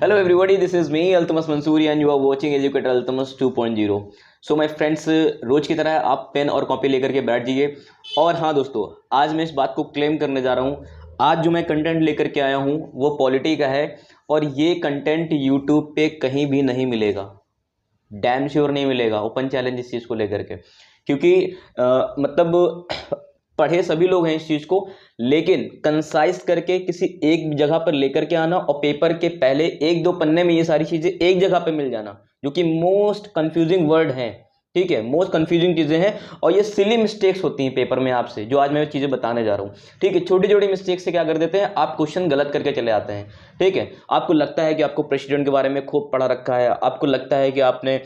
Hello everybody, this is me Altmas Mansoori and you are watching Educator Altmas 2.0. So my friends, रोज की तरह आप pen और copy लेकर के बैठ जाइए। और हाँ दोस्तों, आज मैं इस बात को क्लेम करने जा रहा हूँ। आज जो मैं कंटेंट लेकर के आया हूँ वो पॉलिटी का है और ये कंटेंट यूट्यूब पे कहीं भी नहीं मिलेगा, डैम श्योर नहीं मिलेगा। ओपन चैलेंज इस चीज़ को लेकर के, क्योंकि मतलब पढ़े सभी लोग हैं इस चीज़ को, लेकिन कंसाइज करके किसी एक जगह पर लेकर के आना और पेपर के पहले एक दो पन्ने में ये सारी चीज़ें एक जगह पे मिल जाना, जो कि मोस्ट कंफ्यूजिंग वर्ड है। ठीक है, मोस्ट कंफ्यूजिंग चीज़ें हैं और ये सिली मिस्टेक्स होती हैं पेपर में आपसे, जो आज मैं चीज़ें बताने जा रहा हूँ। ठीक है, छोटी छोटी मिस्टेक से क्या कर देते हैं, आप क्वेश्चन गलत करके चले आते हैं। ठीक है, आपको लगता है कि आपको प्रेसिडेंट के बारे में खूब पढ़ा रखा है, आपको लगता है कि आपने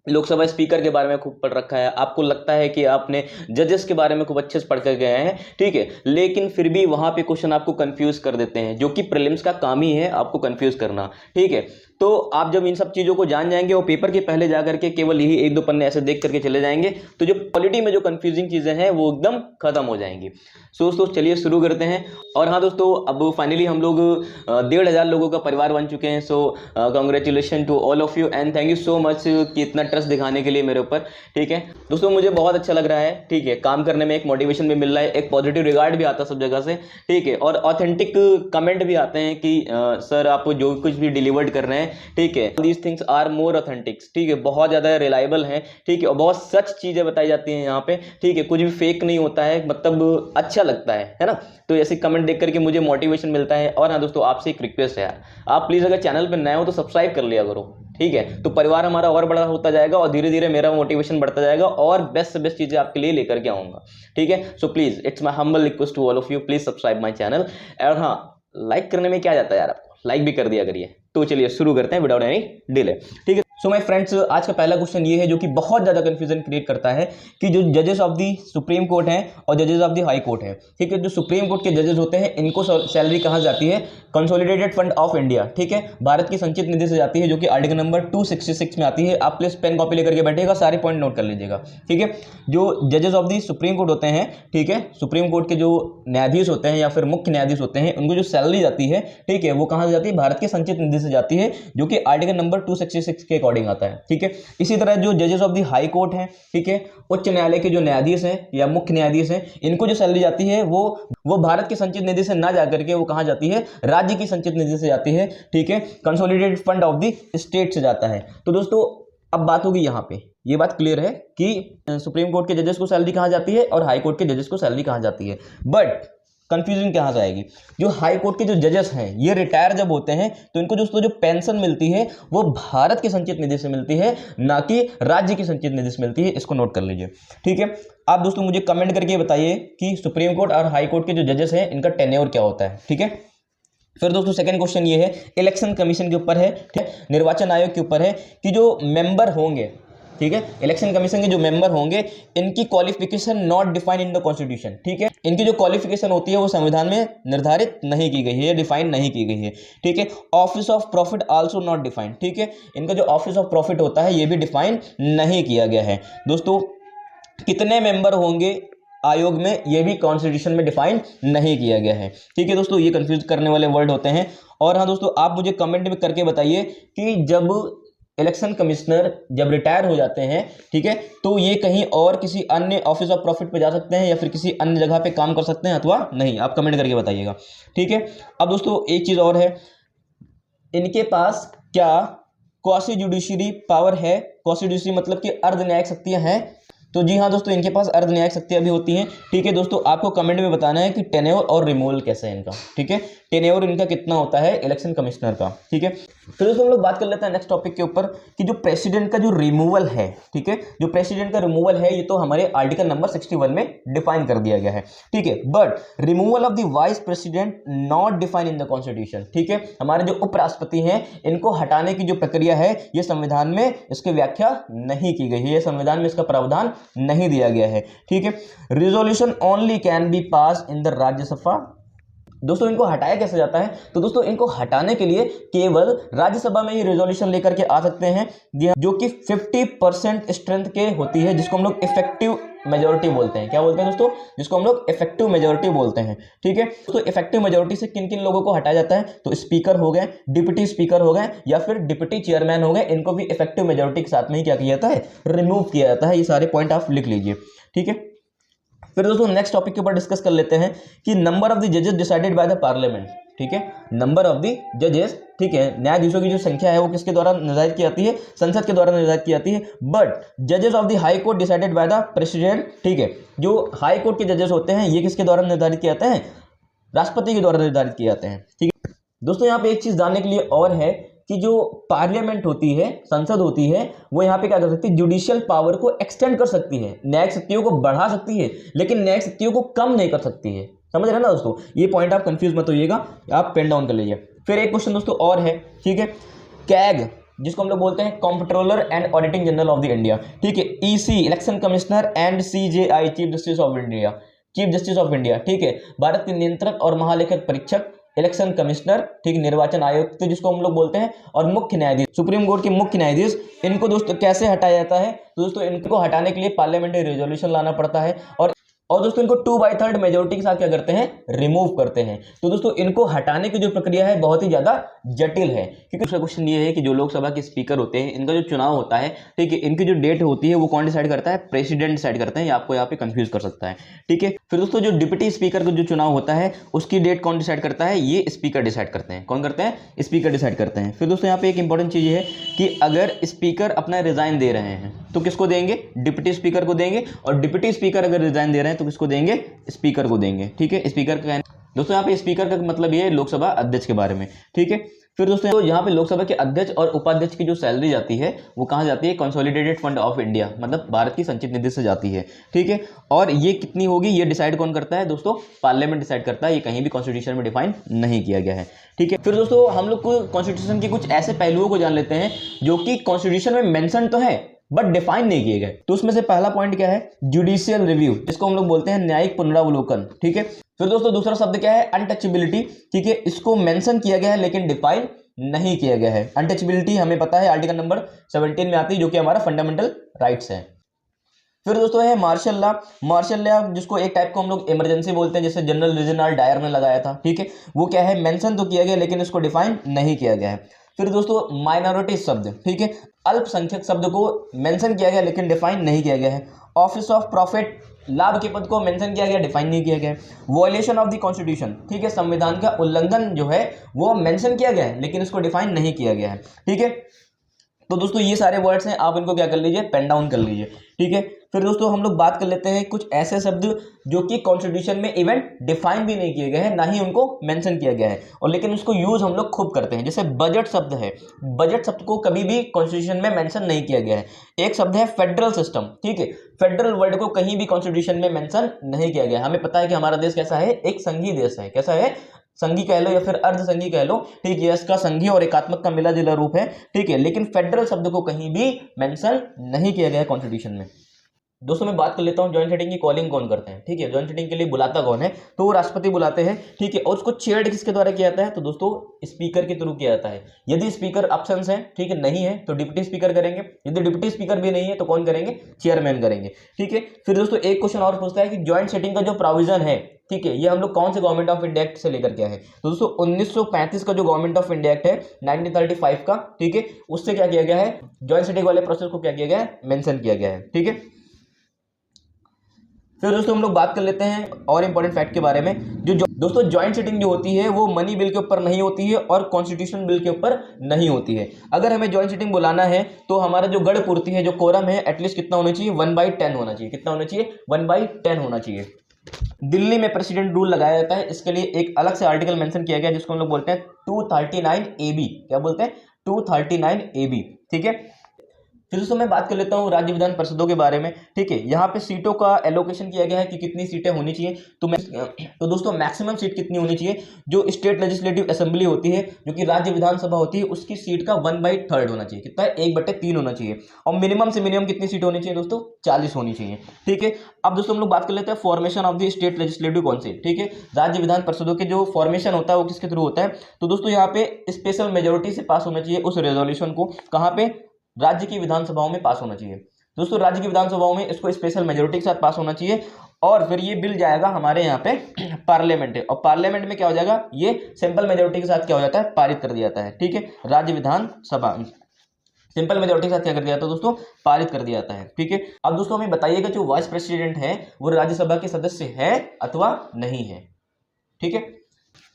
लोकसभा स्पीकर के बारे में खूब पढ़ रखा है, आपको लगता है कि आपने जजेस के बारे में खूब अच्छे से पढ़ कर गए हैं। ठीक है, लेकिन फिर भी वहां पे क्वेश्चन आपको कंफ्यूज कर देते हैं, जो कि प्रीलिम्स का काम ही है आपको कंफ्यूज करना। ठीक है, तो आप जब इन सब चीज़ों को जान जाएंगे और पेपर के पहले जा करके केवल यही एक दो पन्ने ऐसे देख करके चले जाएंगे, तो जो पॉलिटी में जो कंफ्यूजिंग चीज़ें हैं वो एकदम खत्म हो जाएंगी। सो दोस्तों चलिए शुरू करते हैं। और हाँ दोस्तों, अब फाइनली हम लोग 1,500 लोगों का परिवार बन चुके हैं। So congratulation to all of you and thank you so much कि इतना ट्रस्ट दिखाने के लिए मेरे ऊपर। ठीक है दोस्तों, मुझे बहुत अच्छा लग रहा है। ठीक है, काम करने में एक मोटिवेशन भी मिल रहा है, एक पॉजिटिव रिगार्ड भी आता है सब जगह से। ठीक है, और ऑथेंटिक कमेंट भी आते हैं कि सर आप जो कुछ भी डिलीवर्ड कर रहे हैं, ठीक है, these things are more authentic. ठीक है, बहुत ज़्यादा रिलायबल हैं। ठीक है, और बहुत सच चीज़ें बताई जाती हैं यहाँ पे। ठीक है, कुछ भी फेक नहीं होता है, मतलब अच्छा लगता है ना। तो ऐसे कमेंट देख करके मुझे मोटिवेशन मिलता है। और हाँ दोस्तों, आपसे एक रिक्वेस्ट है यार, आप प्लीज़ अगर चैनल पर नए हो तो सब्सक्राइब कर लिया करो। ठीक है, तो परिवार हमारा और बड़ा होता जाएगा और धीरे धीरे मेरा मोटिवेशन बढ़ता जाएगा और बेस्ट से बेस्ट चीज़ें आपके लिए लेकर के आऊँगा। ठीक है, so please it's my humble request to all of you, please subscribe my channel. और हाँ, लाइक करने में क्या जाता है यार, आपको लाइक भी कर दिया करिए। तो चलिए शुरू करते हैं विदाउट एनी डिले। ठीक है, सो माय फ्रेंड्स, आज का पहला क्वेश्चन ये है जो कि बहुत ज़्यादा कंफ्यूजन क्रिएट करता है कि जो जजेस ऑफ दी सुप्रीम कोर्ट हैं और जजेस ऑफ दी हाई कोर्ट है। ठीक है, जो सुप्रीम कोर्ट के जजेस होते हैं इनको सैलरी कहाँ जाती है, कंसोलिडेटेड फंड ऑफ इंडिया। ठीक है, भारत की संचित निधि से जाती है, जो कि आर्टिकल नंबर 266 में आती है। आप प्लीज पेन कॉपी लेकर के बैठिएगा, सारे पॉइंट नोट कर लीजिएगा। ठीक है, जो जजेस ऑफ दी सुप्रीम कोर्ट होते हैं, ठीक है, सुप्रीम कोर्ट के जो न्यायाधीश होते हैं या फिर मुख्य न्यायाधीश होते हैं, उनको जो सैलरी जाती है, ठीक है, वो कहाँ से जाती है, भारत की संचित निधि से जाती है, जो कि आर्टिकल नंबर 266 के अकॉर्डिंग आता है। ठीक है, इसी तरह जो जजेस ऑफ दी हाई कोर्ट हैं, ठीक है, उच्च न्यायालय के जो न्यायाधीश हैं या मुख्य न्यायाधीश हैं, इनको जो सैलरी जाती है वो भारत की संचित निधि से ना जाकर के वो कहाँ जाती है, राज्य की संचित निधि से जाती है। ठीक है, consolidated fund of the state से जाता है। तो दोस्तों अब बात होगी यहाँ पे, ये बात क्लियर है कि सुप्रीम कोर्ट के जजेस को सैलरी कहाँ जाती है और हाई कोर्ट के जजेस को सैलरी कहाँ जाती है। बट कंफ्यूजन कहाँ से आएगी, जो हाई कोर्ट के जो जजेस हैं ये रिटायर जब होते हैं तो इनको दोस्तों जो पेंशन मिलती है वो भारत की संचित निधि से मिलती है, ना कि राज्य की संचित निधि से मिलती है। इसको नोट कर लीजिए। ठीक है, आप दोस्तों मुझे कमेंट करके बताइए कि सुप्रीम कोर्ट और हाई कोर्ट के जो जजेस हैं इनका टेन्योर क्या होता है। ठीक है, फिर दोस्तों सेकंड क्वेश्चन ये है, इलेक्शन कमीशन के ऊपर है, ठीक है, निर्वाचन आयोग के ऊपर है कि जो मेंबर होंगे, ठीक है, इलेक्शन कमीशन के जो मेंबर होंगे इनकी qualification not defined in the constitution. ठीक है, इनकी जो क्वालिफिकेशन होती है वो संविधान में निर्धारित नहीं की गई है, डिफाइन नहीं की गई है। ठीक है, office of profit also not defined. ठीक है, इनका जो ऑफिस ऑफ प्रॉफिट होता है ये भी डिफाइन नहीं किया गया है। दोस्तों कितने मेंबर होंगे आयोग में ये भी कॉन्स्टिट्यूशन में डिफाइन नहीं किया गया है। ठीक है दोस्तों, ये कंफ्यूज करने वाले वर्ड होते हैं। और हाँ दोस्तों, आप मुझे कमेंट में करके बताइए कि जब इलेक्शन कमिश्नर जब रिटायर हो जाते हैं, ठीक है, तो ये कहीं और किसी अन्य ऑफिस ऑफ प्रॉफिट पे जा सकते हैं या फिर किसी अन्य जगह पे काम कर सकते हैं अथवा नहीं, आप कमेंट करके बताइएगा। ठीक है, अब दोस्तों एक चीज़ और है, इनके पास क्या क्वासी जुडिशरी पावर है, क्वासी जुडिशरी मतलब कि अर्ध न्यायिक शक्तियां हैं। तो जी हाँ दोस्तों, इनके पास अर्ध न्यायिक शक्तियां भी होती हैं। ठीक है दोस्तों, आपको कमेंट में बताना है कि टेन्योर और रिमूवल कैसे है इनका। ठीक है, टेन्योर इनका कितना होता है इलेक्शन कमिश्नर का। ठीक है, तो दोस्तों हम लोग बात कर लेते हैं नेक्स्ट टॉपिक के ऊपर कि जो प्रेसिडेंट का जो रिमूवल है, ठीक है, जो प्रेसिडेंट का रिमूवल है ये तो हमारे आर्टिकल नंबर 61 में डिफाइन कर दिया गया है। ठीक है, but removal of the vice president not define in the constitution. ठीक है, हमारे जो उपराष्ट्रपति हैं इनको हटाने की जो प्रक्रिया है ये संविधान में इसकी व्याख्या नहीं की गई है, ये संविधान में इसका प्रावधान नहीं दिया गया है। ठीक है, resolution only can be pass in the Rajya Sabha. दोस्तों इनको हटाया कैसे जाता है, तो दोस्तों इनको हटाने के लिए केवल राज्यसभा में ही रेजोल्यूशन लेकर के आ सकते हैं, जो कि 50% स्ट्रेंथ के होती है, जिसको हम लोग इफेक्टिव मेजोरिटी बोलते हैं। क्या बोलते हैं दोस्तों? जिसको हम लोग इफेक्टिव मेजोरिटी बोलते हैं। ठीक है दोस्तों, इफेक्टिव मेजोरिटी से किन किन लोगों को हटाया जाता है? तो स्पीकर हो गए, डिप्टी स्पीकर हो गए, या फिर डिप्टी चेयरमैन हो गए, इनको भी इफेक्टिव मेजोरिटी के साथ में ही क्या किया जाता है? रिमूव किया जाता है। ये सारे पॉइंट आप लिख लीजिए। ठीक है, फिर दोस्तों नेक्स्ट टॉपिक के ऊपर डिस्कस कर लेते हैं कि नंबर ऑफ द जजेस डिसाइडेड बाय द पार्लियामेंट। ठीक है, नंबर ऑफ द जजेस, ठीक है, न्यायाधीशों की जो संख्या है वो किसके द्वारा निर्धारित की जाती है? संसद के द्वारा निर्धारित की जाती है। बट जजेस of the high court decided by the president. ठीक है, जो हाई कोर्ट के जजेस होते हैं ये किसके द्वारा निर्धारित किए जाते हैं? राष्ट्रपति के द्वारा निर्धारित किए जाते हैं। ठीक है दोस्तों, यहाँ पे एक चीज जानने के लिए और है कि जो पार्लियामेंट होती है, संसद होती है, वो यहाँ पे क्या कर सकती है? जुडिशियल पावर को एक्सटेंड कर सकती है, न्यायिक शक्तियों को बढ़ा सकती है, लेकिन न्यायिक शक्तियों को कम नहीं कर सकती है। समझ रहे हैं ना दोस्तों? ये पॉइंट आप कंफ्यूज मत होइएगा, आप पेन डाउन कर लीजिए। फिर एक क्वेश्चन दोस्तों और है, ठीक है, कैग जिसको हम लोग बोलते हैं comptroller and auditing general of the India. ठीक है, EC election commissioner and CJI chief justice of India, chief justice of India. ठीक है, भारत के नियंत्रक और महालेखक परीक्षक, इलेक्शन कमिश्नर, ठीक, निर्वाचन आयुक्त जिसको हम लोग बोलते हैं, और मुख्य न्यायाधीश, सुप्रीम कोर्ट के मुख्य न्यायाधीश, इनको दोस्तों कैसे हटाया जाता है? तो दोस्तों इनको हटाने के लिए पार्लियामेंट्री रेजोल्यूशन लाना पड़ता है, और दोस्तों इनको 2/3 मेजोरिटी के साथ क्या करते हैं? रिमूव करते हैं। तो दोस्तों इनको हटाने की जो प्रक्रिया है बहुत ही ज्यादा जटिल है, क्योंकि दूसरा क्वेश्चन ये है कि जो लोकसभा के स्पीकर होते हैं इनका जो चुनाव होता है, ठीक है, इनकी जो डेट होती है वो कौन डिसाइड करता है? प्रेसिडेंट डिसाइड करते हैं। ये आपको यहाँ पे कंफ्यूज कर सकता है। ठीक है, फिर दोस्तों जो डिप्टी स्पीकर का जो चुनाव होता है उसकी डेट कौन डिसाइड करता है? ये स्पीकर डिसाइड करते हैं। कौन करते हैं? स्पीकर डिसाइड करते हैं। फिर दोस्तों यहाँ पे एक इंपॉर्टेंट चीज है कि अगर स्पीकर अपना रिजाइन दे रहे हैं तो किसको देंगे? डिप्टी स्पीकर को देंगे, और डिप्टी स्पीकर अगर रिजाइन दे रहे हैं तो किसको देंगे? स्पीकर को देंगे। ठीक है, स्पीकर का दोस्तों यहाँ पे स्पीकर का मतलब ये है लोकसभा अध्यक्ष के बारे में। ठीक है, फिर दोस्तों तो यहाँ पे लोकसभा के अध्यक्ष और उपाध्यक्ष की जो सैलरी जाती है वो कहाँ जाती है? कंसोलिडेटेड फंड ऑफ इंडिया, मतलब भारत की संचित निधि से जाती है। ठीक है, और ये कितनी होगी ये डिसाइड कौन करता है दोस्तों? पार्लियामेंट डिसाइड करता है। ये कहीं भी कॉन्स्टिट्यूशन में डिफाइन नहीं किया गया है। ठीक है, फिर दोस्तों हम लोग को कॉन्स्टिट्यूशन के कुछ ऐसे पहलुओं को जान लेते हैं जो कि कॉन्स्टिट्यूशन में मेंशन तो है बट डिफाइन नहीं किए गए। तो उसमें से पहला पॉइंट क्या है? जुडिशियल रिव्यू, जिसको हम लोग बोलते हैं न्यायिक पुनरावलोकन। ठीक है, फिर दोस्तों दूसरा शब्द क्या है? अनटचेबिलिटी। ठीक है, इसको मेंशन किया गया है लेकिन डिफाइन नहीं किया गया है। अनटचेबिलिटी हमें पता है आर्टिकल नंबर 17 में आती है, जो कि हमारा फंडामेंटल राइट्स है। फिर दोस्तों है मार्शल लॉ। मार्शल लॉ जिसको एक टाइप को हम लोग इमरजेंसी बोलते हैं, जैसे जनरल रेजिनाल्ड डायर ने लगाया था। ठीक है, वो क्या है? मेंशन तो किया गया लेकिन इसको डिफाइन नहीं किया गया है। फिर दोस्तों माइनॉरिटी शब्द, ठीक है, अल्पसंख्यक शब्द को मेंशन किया गया लेकिन डिफाइन नहीं किया गया है। ऑफिस ऑफ प्रॉफिट, लाभ के पद को मेंशन किया गया, डिफाइन नहीं किया गया है। वॉयलेशन ऑफ द कॉन्स्टिट्यूशन, ठीक है, संविधान का उल्लंघन जो है वो मेंशन किया गया है लेकिन इसको डिफाइन नहीं किया गया है। ठीक है, तो दोस्तों ये सारे वर्ड्स हैं, आप इनको क्या कर लीजिए? पेन डाउन कर लीजिए। ठीक है, फिर दोस्तों हम लोग बात कर लेते हैं कुछ ऐसे शब्द जो कि कॉन्स्टिट्यूशन में इवन डिफाइन भी नहीं किए गए हैं, ना ही उनको मेंशन किया गया है, और लेकिन उसको यूज हम लोग खूब करते हैं। जैसे बजट शब्द है, बजट शब्द को कभी भी कॉन्स्टिट्यूशन में मेंशन नहीं किया गया है। एक शब्द है फेडरल सिस्टम। ठीक है, फेडरल वर्ड को कहीं भी कॉन्स्टिट्यूशन में मेंशन नहीं किया गया। हमें पता है कि हमारा देश कैसा है? एक संघीय देश है। कैसा है? संघी कह लो या फिर अर्ध संघी कह लो। ठीक है, इसका संघी और एकात्मक का मिला जुला रूप है। ठीक है, लेकिन फेडरल शब्द को कहीं भी मेंशन नहीं किया गया है कॉन्स्टिट्यूशन में। दोस्तों मैं बात कर लेता हूँ ज्वाइंट सिटिंग की कॉलिंग कौन करते हैं। ठीक है, ज्वाइंट सिटिंग के लिए बुलाता कौन है? तो वो राष्ट्रपति बुलाते हैं। ठीक है, और उसको चेयर्ड किसके द्वारा किया जाता है? तो दोस्तों स्पीकर के थ्रू किया जाता है। यदि स्पीकर ऑप्शंस हैं, ठीक है, नहीं है तो डिप्टी स्पीकर करेंगे। यदि डिप्टी स्पीकर भी नहीं है तो कौन करेंगे? चेयरमैन करेंगे। ठीक है, फिर दोस्तों एक क्वेश्चन और पूछता है कि ज्वाइंट सिटिंग का जो प्रोविजन है, ठीक है, ये हम लोग कौन से गवर्नमेंट ऑफ इंडिया एक्ट से लेकर के आए हैं? तो दोस्तों 1935 का जो गवर्नमेंट ऑफ इंडिया एक्ट है 1935 का, ठीक है, उससे क्या किया गया है? ज्वाइंट सिटिंग वाले प्रोसेस को क्या किया गया है? मेंशन किया गया है। ठीक है, फिर दोस्तों हम लोग बात कर लेते हैं और इंपॉर्टेंट फैक्ट के बारे में। दोस्तों ज्वाइंट सिटिंग जो होती है वो मनी बिल के ऊपर नहीं होती है और कॉन्स्टिट्यूशन बिल के ऊपर नहीं होती है। अगर हमें ज्वाइंट सिटिंग बुलाना है तो हमारा जो गढ़ पूर्ति है, जो कोरम है, एटलीस्ट कितना होना चाहिए? 1/10 होना चाहिए। कितना होना चाहिए? 1/10 होना चाहिए। दिल्ली में प्रेसिडेंट रूल लगाया जाता है, इसके लिए एक अलग से आर्टिकल मेंशन किया गया जिसको हम लोग बोलते हैं 239 AB। क्या बोलते हैं? 239 AB। ठीक है, फिर दोस्तों मैं बात कर लेता हूँ राज्य विधान परिषदों के बारे में। ठीक है, यहाँ पे सीटों का एलोकेशन किया गया है कि कितनी सीटें होनी चाहिए। तो दोस्तों मैक्सिमम सीट कितनी होनी चाहिए? जो स्टेट लेजिस्लेटिव असेंबली होती है, जो कि राज्य विधानसभा होती है, उसकी सीट का 1/3 होना चाहिए। कितना? 1/3 होना चाहिए। और मिनिमम से मिनिमम कितनी सीट होनी चाहिए दोस्तों? 40 होनी चाहिए। ठीक है, अब दोस्तों हम लोग बात कर लेते हैं formation of the state legislative council. ठीक है, राज्य विधान परिषदों के जो फॉर्मेशन होता है वो किसके थ्रू होता है? तो दोस्तों यहाँ पे स्पेशल मेजोरिटी से पास होना चाहिए उस रेजोल्यूशन को। कहाँ पे? राज्य की विधानसभाओं में पास होना चाहिए। दोस्तों राज्य की विधानसभाओं में इसको स्पेशल मेजोरिटी के साथ पास होना चाहिए और फिर ये बिल जाएगा हमारे यहाँ पे पार्लियामेंट है, और पार्लियामेंट में क्या हो जाएगा, ये सिंपल मेजोरिटी के साथ क्या हो जाता है, पारित कर दिया जाता है। ठीक है, राज्य विधानसभा सिंपल मेजोरिटी के साथ क्या कर दिया जाता है दोस्तों, पारित कर दिया जाता है। ठीक है, अब दोस्तों हमें बताइएगा जो वाइस प्रेसिडेंट है वो राज्यसभा के सदस्य है अथवा नहीं है। ठीक है,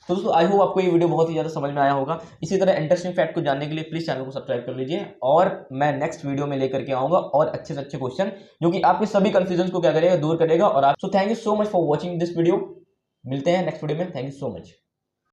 तो दोस्तों आई होप आपको ये वीडियो बहुत ही ज्यादा समझ में आया होगा। इसी तरह इंटरेस्टिंग फैक्ट को जानने के लिए प्लीज चैनल को सब्सक्राइब कर लीजिए, और मैं नेक्स्ट वीडियो में लेकर के आऊंगा और अच्छे से अच्छे क्वेश्चन जो कि आपके सभी कंफ्यूजन को क्या करेगा, दूर करेगा। और आप so thank you so much for watching this video. मिलते हैं नेक्स्ट वीडियो में। Thank you so much.